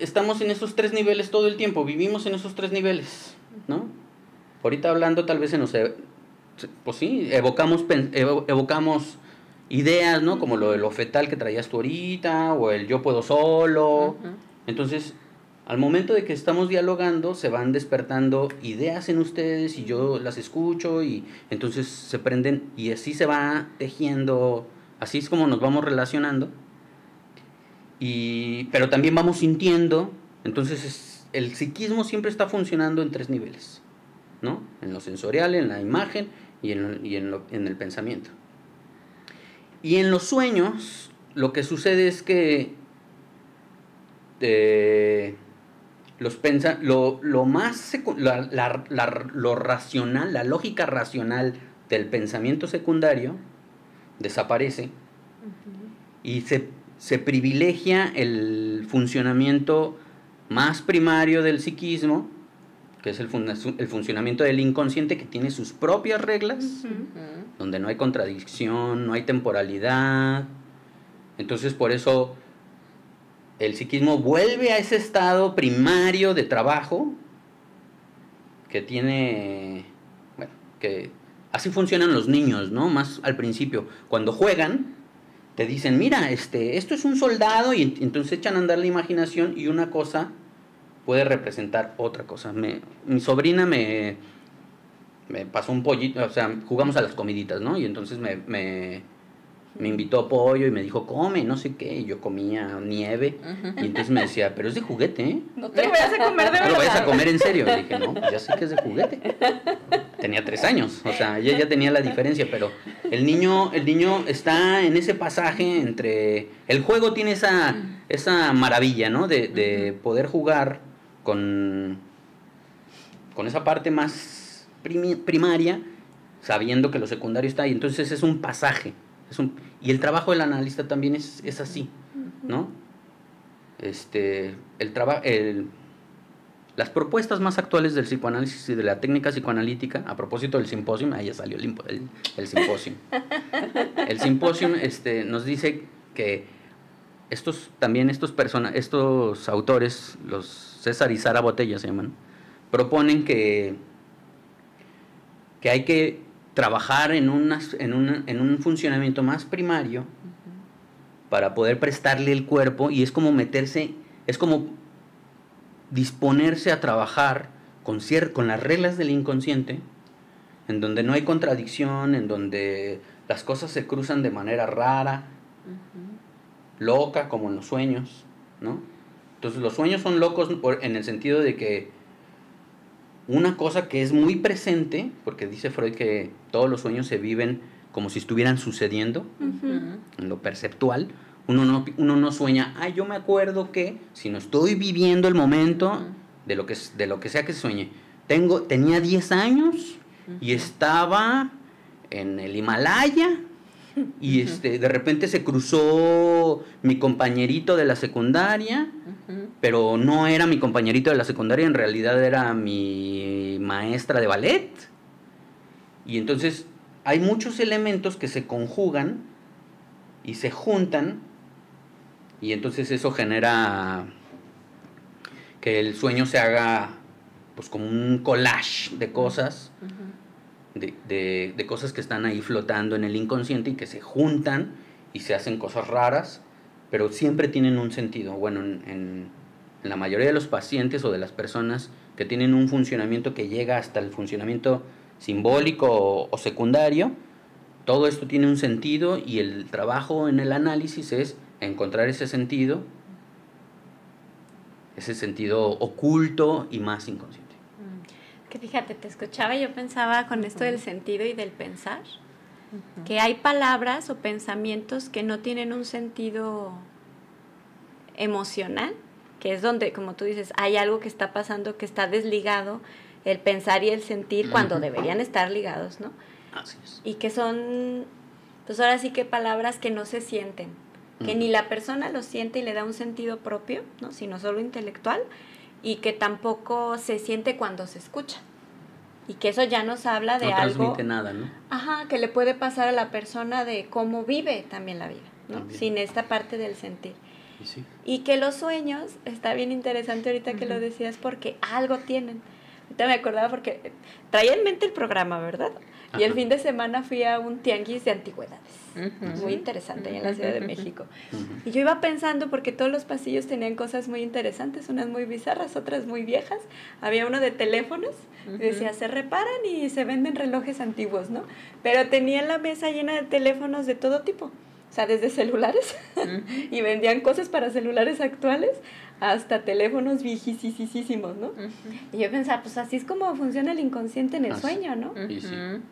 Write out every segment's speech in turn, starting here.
estamos en esos 3 niveles todo el tiempo, vivimos en esos 3 niveles, ¿no? Ahorita hablando tal vez pues sí, evocamos ideas, ¿no? Como lo de lo fetal que traías tú ahorita, o el yo puedo solo. Entonces, al momento de que estamos dialogando, se van despertando ideas en ustedes y yo las escucho y entonces se prenden y así se va tejiendo, así es como nos vamos relacionando. Pero también vamos sintiendo, entonces el psiquismo siempre está funcionando en 3 niveles, ¿no? En lo sensorial, en la imagen y en el pensamiento. Y en los sueños, lo que sucede es que lo racional, la lógica racional del pensamiento secundario desaparece y se privilegia el funcionamiento más primario del psiquismo, que es el funcionamiento del inconsciente, que tiene sus propias reglas, donde no hay contradicción, no hay temporalidad. Entonces, por eso el psiquismo vuelve a ese estado primario de trabajo que tiene, bueno, que así funcionan los niños, ¿no? Más al principio, cuando juegan, te dicen, mira, esto es un soldado, y entonces echan a andar la imaginación y una cosa puede representar otra cosa. Mi sobrina me pasó un pollito, o sea, jugamos a las comiditas, ¿no? Y entonces me invitó pollo y me dijo, come, no sé qué, y yo comía nieve, y entonces me decía, pero es de juguete, ¿eh? No te lo vayas a comer de verdad. No lo vayas a comer en serio. Y dije, no, ya sé que es de juguete. Tenía 3 años, o sea, ella ya tenía la diferencia, pero el niño está en ese pasaje entre... El juego tiene esa maravilla, ¿no? De poder jugar con esa parte más primaria, sabiendo que lo secundario está ahí. Entonces es un pasaje. Y el trabajo del analista también es así, ¿no? Las propuestas más actuales del psicoanálisis y de la técnica psicoanalítica, a propósito del simposio, ahí ya salió el simposio. El simposio nos dice que estos autores, los César y Sara Botella se llaman, proponen que hay que trabajar en un funcionamiento más primario para poder prestarle el cuerpo, y es como disponerse a trabajar con las reglas del inconsciente, en donde no hay contradicción, en donde las cosas se cruzan de manera rara, loca, como en los sueños, ¿no? Entonces los sueños son locos en el sentido de que una cosa que es muy presente, porque dice Freud que todos los sueños se viven como si estuvieran sucediendo, en lo perceptual. Uno no sueña, yo me acuerdo que, sino estoy viviendo el momento de lo que sea que sueñe. Tenía 10 años y estaba en el Himalaya y de repente se cruzó mi compañerito de la secundaria, pero no era mi compañerito de la secundaria, en realidad era mi maestra de ballet. Y entonces hay muchos elementos que se conjugan y se juntan, y entonces eso genera que el sueño se haga pues como un collage de cosas, de cosas que están ahí flotando en el inconsciente y que se juntan y se hacen cosas raras, pero siempre tienen un sentido. Bueno, en la mayoría de los pacientes o de las personas que tienen un funcionamiento que llega hasta el funcionamiento simbólico o secundario, todo esto tiene un sentido, y el trabajo en el análisis es encontrar ese sentido oculto y más inconsciente. Que fíjate, te escuchaba y yo pensaba con esto del sentido y del pensar, que hay palabras o pensamientos que no tienen un sentido emocional, que es donde, como tú dices, hay algo que está pasando, que está desligado el pensar y el sentir cuando deberían estar ligados, ¿no? Así es. Y que son, pues ahora sí que palabras que no se sienten, que ni la persona lo siente y le da un sentido propio, ¿no? Sino solo intelectual, y que tampoco se siente cuando se escucha. Y que eso ya nos habla de algo... No transmite nada, ¿no? Que le puede pasar a la persona de cómo vive también la vida, ¿no? También. Sin esta parte del sentir. Sí. Y que los sueños, está bien interesante ahorita que lo decías, porque algo tienen. Ahorita me acordaba porque traía en mente el programa, ¿verdad? Y el fin de semana fui a un tianguis de antigüedades. Muy interesante, allá en la Ciudad de México. Y yo iba pensando, porque todos los pasillos tenían cosas muy interesantes, unas muy bizarras, otras muy viejas. Había uno de teléfonos, y decía, se reparan y se venden relojes antiguos, ¿no? Pero tenía la mesa llena de teléfonos de todo tipo. O sea, desde celulares, y vendían cosas para celulares actuales, hasta teléfonos viejísimos, ¿no? Y yo pensaba, pues así es como funciona el inconsciente en el sueño, ¿no? Sí.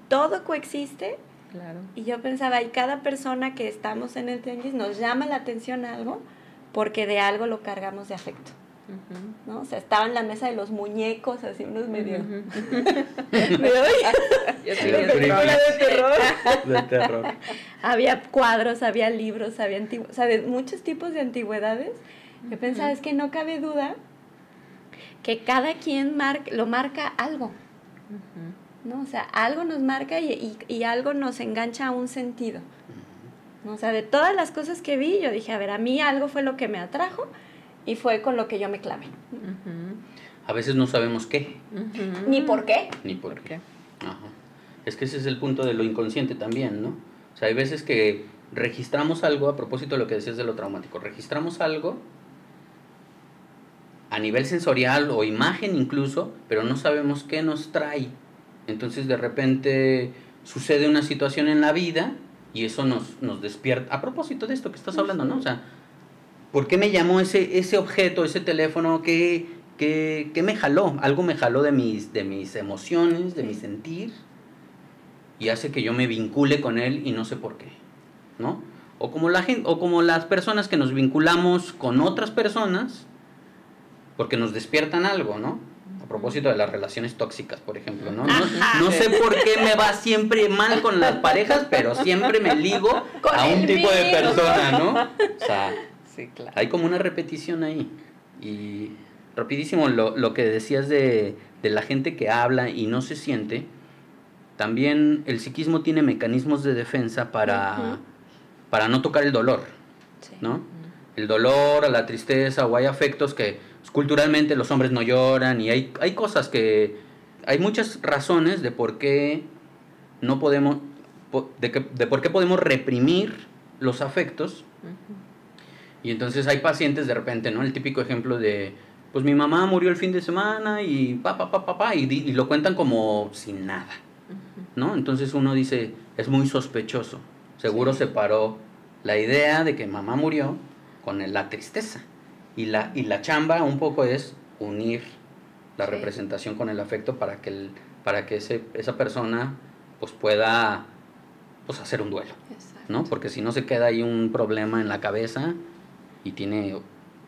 Todo coexiste. Claro. Y yo pensaba, y cada persona que estamos en el tianguis nos llama la atención algo, porque de algo lo cargamos de afecto, ¿no? O sea, estaba en la mesa de los muñecos, así unos medio... Yo Sí, soy película de terror. De terror. Había cuadros, había libros, había o sea, de muchos tipos de antigüedades. Yo pensaba, es que no cabe duda que cada quien lo marca algo, ¿no? O sea, algo nos marca y algo nos engancha a un sentido, ¿no? O sea, de todas las cosas que vi, yo dije, a ver, a mí algo fue lo que me atrajo y fue con lo que yo me clavé. A veces no sabemos qué. Ni por qué. Ni por qué. Ajá. Es que ese es el punto de lo inconsciente también, ¿no? O sea, hay veces que registramos algo, a propósito de lo que decías de lo traumático, registramos algo a nivel sensorial o imagen incluso, pero no sabemos qué nos trae. Entonces de repente sucede una situación en la vida y eso nos despierta. A propósito de esto que estás hablando, ¿no? O sea, ¿por qué me llamó ese objeto, ese teléfono? ¿Qué me jaló? Algo me jaló de mis emociones, de mi sentir, y hace que yo me vincule con él y no sé por qué, ¿no? O como las personas que nos vinculamos con otras personas porque nos despiertan algo, ¿no? A propósito de las relaciones tóxicas, por ejemplo, ¿no? No sé por qué me va siempre mal con las parejas, pero siempre me ligo a un tipo de persona, ¿no? O sea, sí, claro. Hay como una repetición ahí. Y rapidísimo, lo que decías de la gente que habla y no se siente, también el psiquismo tiene mecanismos de defensa para no tocar el dolor, ¿no? El dolor, la tristeza, o hay afectos que culturalmente los hombres no lloran, y hay cosas hay muchas razones de por qué no podemos, de por qué podemos reprimir los afectos. Y entonces hay pacientes de repente, ¿no? El típico ejemplo de, pues mi mamá murió el fin de semana y y lo cuentan como sin nada, ¿no? Entonces uno dice, es muy sospechoso. Seguro separó la idea de que mamá murió con la tristeza. Y la chamba un poco es unir la representación con el afecto para que esa persona pues pueda pues hacer un duelo. Exacto. ¿No? Porque si no se queda ahí un problema en la cabeza y tiene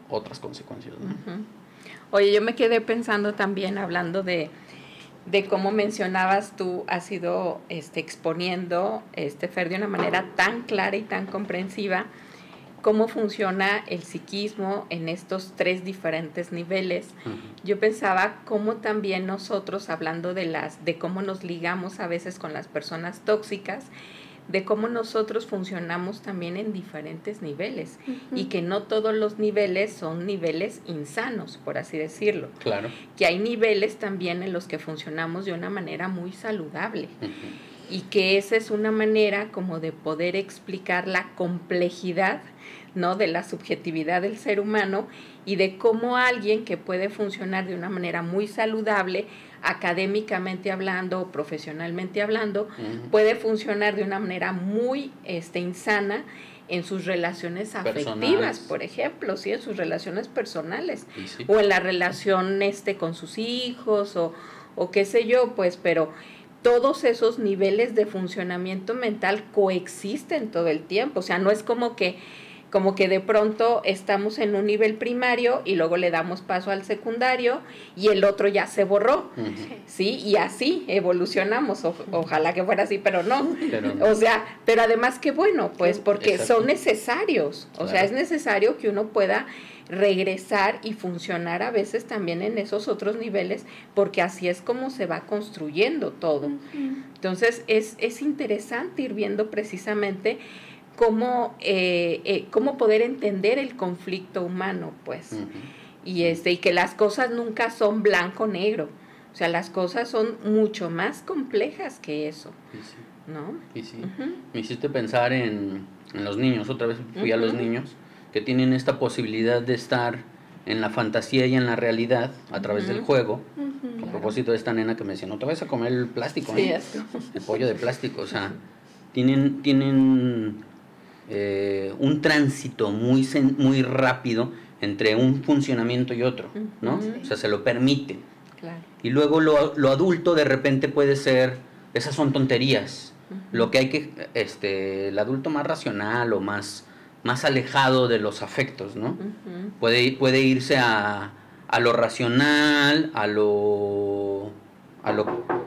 otras consecuencias, ¿no? Oye, yo me quedé pensando también, hablando de cómo mencionabas, tú has ido exponiendo, Fer, de una manera tan clara y tan comprensiva, cómo funciona el psiquismo en estos 3 diferentes niveles. Yo pensaba cómo también nosotros, hablando de cómo nos ligamos a veces con las personas tóxicas, de cómo nosotros funcionamos también en diferentes niveles, y que no todos los niveles son niveles insanos, por así decirlo. Claro. Que hay niveles también en los que funcionamos de una manera muy saludable. Y que esa es una manera como de poder explicar la complejidad, ¿no?, de la subjetividad del ser humano, y de cómo alguien que puede funcionar de una manera muy saludable, académicamente hablando o profesionalmente hablando, puede funcionar de una manera muy insana en sus relaciones afectivas, por ejemplo, ¿sí? En sus relaciones personales, sí. O en la relación con sus hijos, o qué sé yo, pues, pero todos esos niveles de funcionamiento mental coexisten todo el tiempo. O sea, no es como que de pronto estamos en un nivel primario y luego le damos paso al secundario y el otro ya se borró, ¿sí? Y así evolucionamos, ojalá que fuera así, pero no. O sea, pero además qué bueno, pues, porque son necesarios. O sea, es necesario que uno pueda regresar y funcionar a veces también en esos otros niveles, porque así es como se va construyendo todo. Entonces, es interesante ir viendo precisamente cómo poder entender el conflicto humano, pues. Y que las cosas nunca son blanco-negro. O sea, las cosas son mucho más complejas que eso, ¿no? Y sí. Me hiciste pensar en los niños. Otra vez fui a los niños que tienen esta posibilidad de estar en la fantasía y en la realidad a través del juego. A propósito de esta nena que me decía, no te vayas a comer el plástico, sí, el pollo de plástico. O sea, tienen un tránsito muy rápido entre un funcionamiento y otro, ¿no? O sea, se lo permite. Claro. Y luego lo adulto de repente puede ser, esas son tonterías. Lo que hay que, el adulto más racional o más alejado de los afectos, ¿no? Puede irse a lo racional, a lo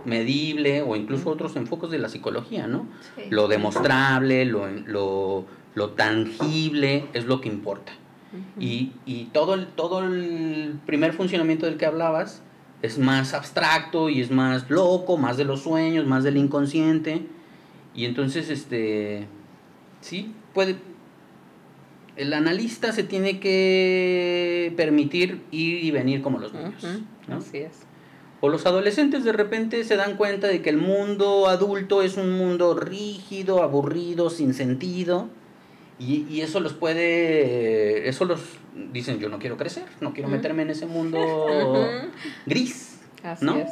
medible, o incluso otros enfoques de la psicología, ¿no? Sí. Lo demostrable, lo tangible es lo que importa. Y todo el primer funcionamiento del que hablabas es más abstracto y es más loco, más de los sueños, más del inconsciente. Y entonces, sí, el analista se tiene que permitir ir y venir como los niños, ¿no? Así es. O los adolescentes de repente se dan cuenta de que el mundo adulto es un mundo rígido, aburrido, sin sentido. Y eso los dicen, yo no quiero crecer, no quiero meterme en ese mundo gris, Así ¿no? es.